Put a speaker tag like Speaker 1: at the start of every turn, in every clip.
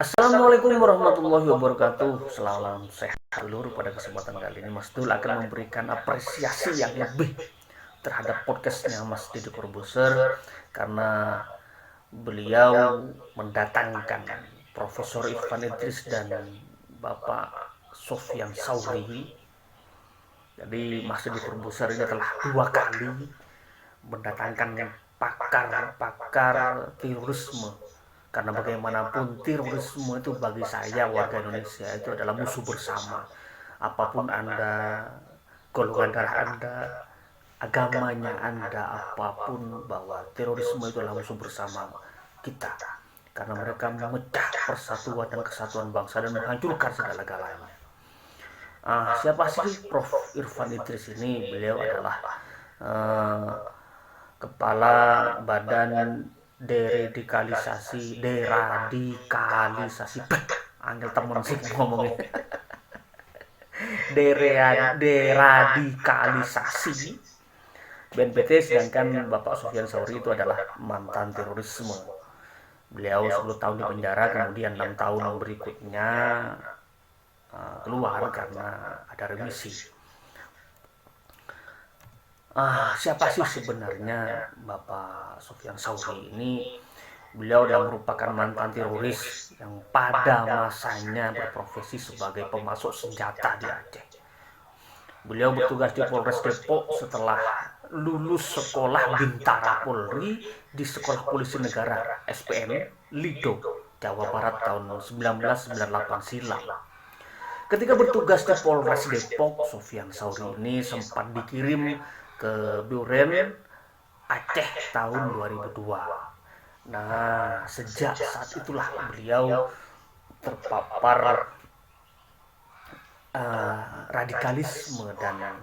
Speaker 1: Assalamualaikum warahmatullahi wabarakatuh. Selamat sehat dulu pada kesempatan kali ini. Mas Dul akan memberikan apresiasi yang lebih terhadap podcastnya Mas Deddy Corbuzier karena beliau mendatangkan Profesor Irfan Idris dan Bapak Sofyan Sauri. Jadi Mas Deddy Corbuzier ini telah dua kali mendatangkan pakar-pakar terorisme, karena bagaimanapun terorisme itu bagi saya warga Indonesia itu adalah musuh bersama. Apapun Anda, golongan darah Anda, agamanya Anda, apapun, bahwa terorisme itu adalah musuh bersama kita, karena mereka memecah persatuan dan kesatuan bangsa dan menghancurkan segala-galanya. Siapa sih Prof. Irfan Idris ini? Beliau adalah uh, kepala Badan Deradikalisasi angel temen sih ngomongnya deradikalisasi BNPT, sedangkan Bapak Sofyan Sauri itu adalah mantan terorisme. Beliau 10 tahun di penjara, kemudian 6 tahun berikutnya keluar karena ada remisi. Siapa sih sebenarnya Bapak Sofyan Sauri ini? Beliau adalah merupakan mantan teroris yang pada masanya berprofesi sebagai pemasok senjata di Aceh. Beliau bertugas di Polres Depok setelah lulus sekolah Bintara Polri di Sekolah Polisi Negara SPN Lido, Jawa Barat tahun 1998 silam. Ketika bertugas di Polres Depok, Sofyan Sauri ini sempat dikirim ke Duren Aceh tahun 2002. Nah, sejak saat itulah beliau terpapar radikalisme dan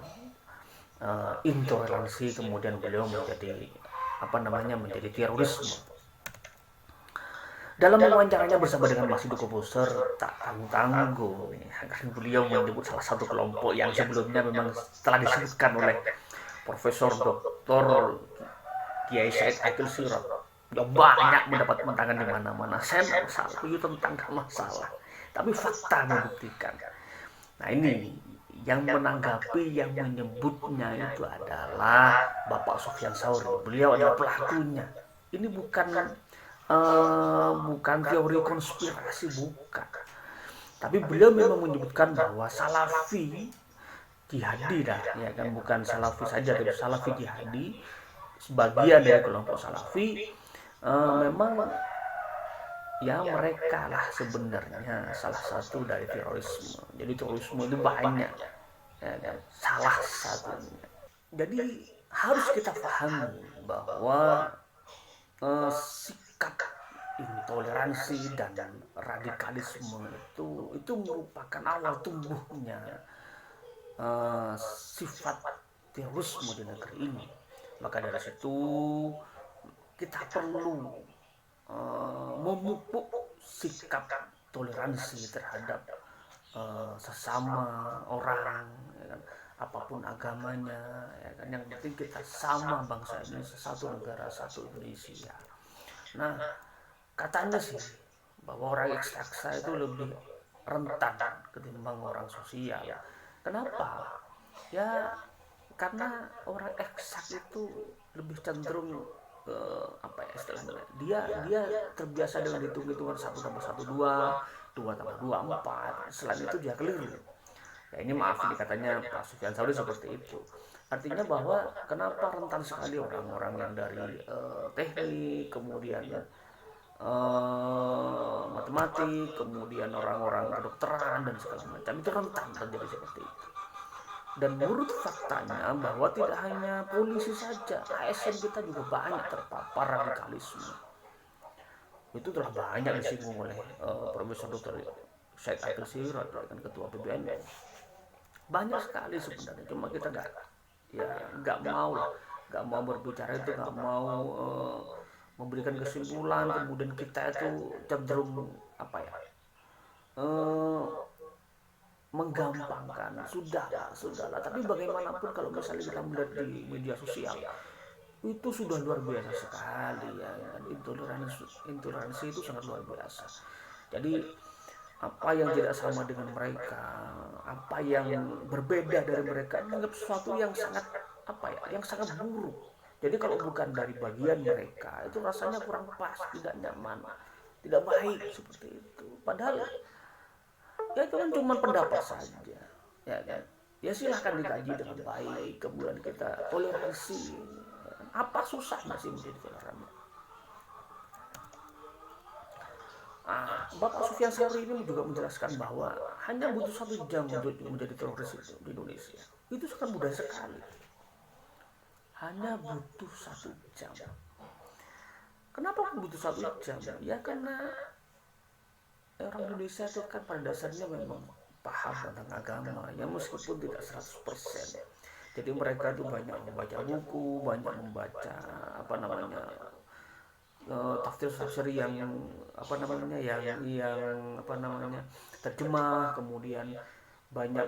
Speaker 1: intoleransi, kemudian beliau menjadi terorisme. Dalam wawancaranya bersama dengan Mas Deddy Corbuzier, tak tanggung-tanggung akan beliau menyebut salah satu kelompok yang sebelumnya memang telah disebutkan oleh Profesor Dr. Kiai Said Akil Sirot yang banyak mendapat tentangan di mana-mana. Saya masalah itu tentang masalah, tapi fakta membuktikan. Nah, ini yang menanggapi, yang menyebutnya itu adalah Bapak Sofyan Sauri. Beliau adalah pelakunya. Ini bukan teori konspirasi, bukan. Tapi beliau memang menyebutkan bahwa Salafi jihadi dah, ya kan, bukan Salafi saja, tapi Salafi jihadi, sebagian dari kelompok Salafi memang ya mereka lah sebenarnya salah satu dari terorisme. Jadi terorisme itu banyak, ya kan, salah satunya. Jadi harus kita pahami bahwa sikap intoleransi dan radikalisme itu merupakan awal tumbuhnya sifat terorisme di negeri ini. Maka dari situ kita perlu memupuk sikap toleransi terhadap sesama orang, ya kan, apapun agamanya, ya kan, yang penting kita sama bangsa ini, satu negara, satu Indonesia. Nah, katanya sih bahwa orang eksaksa itu lebih rentan ketimbang orang sosial. Kenapa? Ya karena orang eksak itu lebih cenderung apa ya istilahnya, dia terbiasa dengan hitung-hitungan 1+1 2, 2+2 4. Selain itu dia keliru. Ya ini maaf ini katanya Pak Sufyan Sauri seperti itu. Artinya bahwa kenapa rentan sekali orang-orang yang dari teknik, kemudian matematik, kemudian orang-orang kedokteran dan segala macam, itu rentan terjadi seperti itu. Dan menurut faktanya bahwa tidak hanya polisi saja, ASN kita juga banyak terpapar radikalisme. Itu telah banyak disinggung oleh Profesor Dr. Said Akil Sirot, ketua PBNU. Banyak sekali sebenarnya, cuma kita nggak mau berbicara itu, nggak mau memberikan kesimpulan. Kemudian kita itu cenderung apa ya, menggampangkan, sudahlah. Tapi bagaimanapun kalau misalnya kita melihat di media sosial, itu sudah luar biasa sekali, ya kan. Intoleransi itu sangat luar biasa. Jadi apa yang tidak sama dengan mereka, apa yang berbeda dari mereka, menganggap sesuatu yang sangat yang sangat buruk. Jadi kalau bukan dari bagian mereka, itu rasanya kurang pas, tidak nyaman, tidak baik seperti itu. Padahal ya itu kan cuma pendapat saja, ya kan. Ya silahkan dikaji dengan baik, kemudian kita toleransi. Apa susahnya sih menjadi toleran? Bapak Sufyan Sauri ini juga menjelaskan bahwa hanya butuh 1 jam untuk menjadi teroris itu di Indonesia. Itu sangat mudah sekali. Hanya butuh 1 jam. Kenapa butuh 1 jam? Ya karena orang Indonesia itu kan pada dasarnya memang paham tentang agama, ya meskipun tidak 100%. Jadi mereka itu banyak membaca buku, banyak membaca tafsir-tafsir yang terjemah, kemudian banyak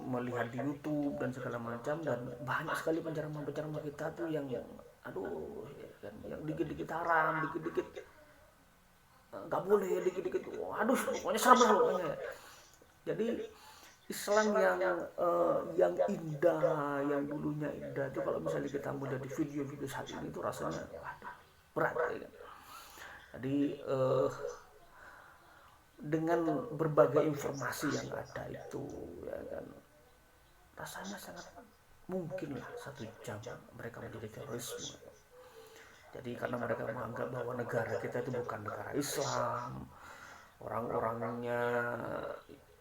Speaker 1: melihat di YouTube dan segala macam, dan banyak sekali penceramah-penceramah kita tuh yang aduh ya kan, yang dikit-dikit haram, dikit-dikit nggak boleh, dikit-dikit aduh pokoknya sama pokoknya. Jadi Islam yang indah, yang dulunya indah itu kalau misalnya kita melihat di video-video saat ini itu rasanya waduh, berat ya kan. Jadi dengan berbagai informasi yang ada itu ya kan, rasanya sangat mungkin lah 1 jam mereka menjadi terorisme. Jadi karena mereka menganggap bahwa negara kita itu bukan negara Islam, orang-orangnya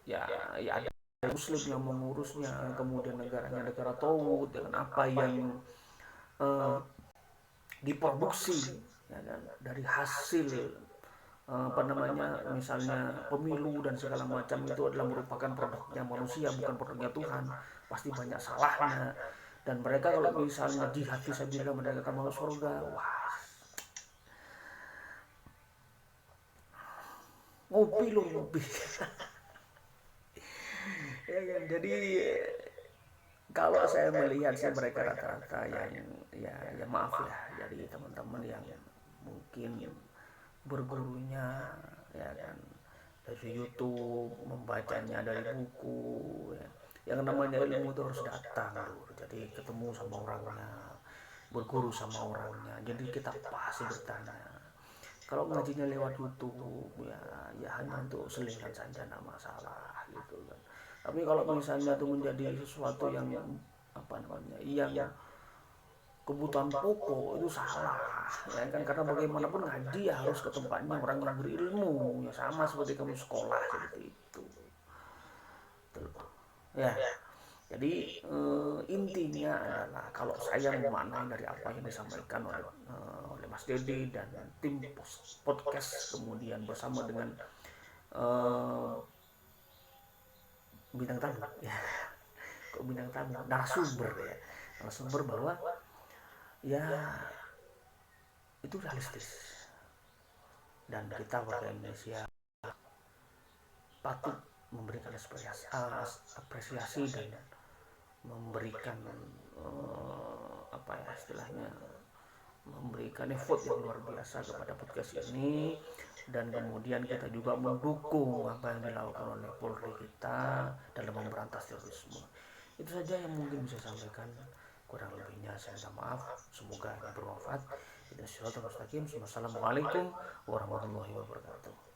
Speaker 1: ya ya ada Muslim yang mengurusnya, kemudian negaranya negara tauhid dengan apa yang eh, diproduksi ya kan, dari hasil misalnya pemilu dan segala macam itu adalah merupakan produknya manusia, bukan produknya Tuhan. Pasti banyak salahnya. Dan mereka kalau misalnya jihad fisabilillah mereka akan masuk surga, wah ngopi loh ngopi. Ya kan, jadi kalau saya melihat sih mereka rata-rata yang ya maaf ya, jadi teman-teman yang mungkin bergurunya ya kan dari YouTube, membacanya dari buku ya. Yang namanya ilmu itu harus datang dulu, jadi ketemu sama orangnya, berguru sama orangnya, jadi kita pasti bertanya. Kalau ngajinya lewat YouTube ya hanya untuk selingan saja, tidak masalah gitu kan. Tapi kalau misalnya itu menjadi sesuatu yang yang kebutuhan pokok, itu salah ya kan, karena bagaimanapun ngaji ya harus ke tempatnya orang yang berilmu, ya sama seperti kamu sekolah seperti itu. Betul. Ya, jadi intinya adalah kalau saya memaknai dari apa yang disampaikan oleh Mas Dedi dan tim podcast, kemudian bersama dengan eh, bintang tamu ya, kok bintang tamu, narasumber bahwa ya itu realistis, dan kita warga Indonesia patut memberikan apresiasi dan memberikan istilahnya, memberikan effort yang luar biasa kepada podcast ini. Dan kemudian kita juga mendukung apa yang dilakukan oleh Polri kita dalam memberantas terorisme. Itu saja yang mungkin bisa saya sampaikan, kurang lebihnya saya minta maaf, semoga bermanfaat. Assalamualaikum warahmatullahi wabarakatuh.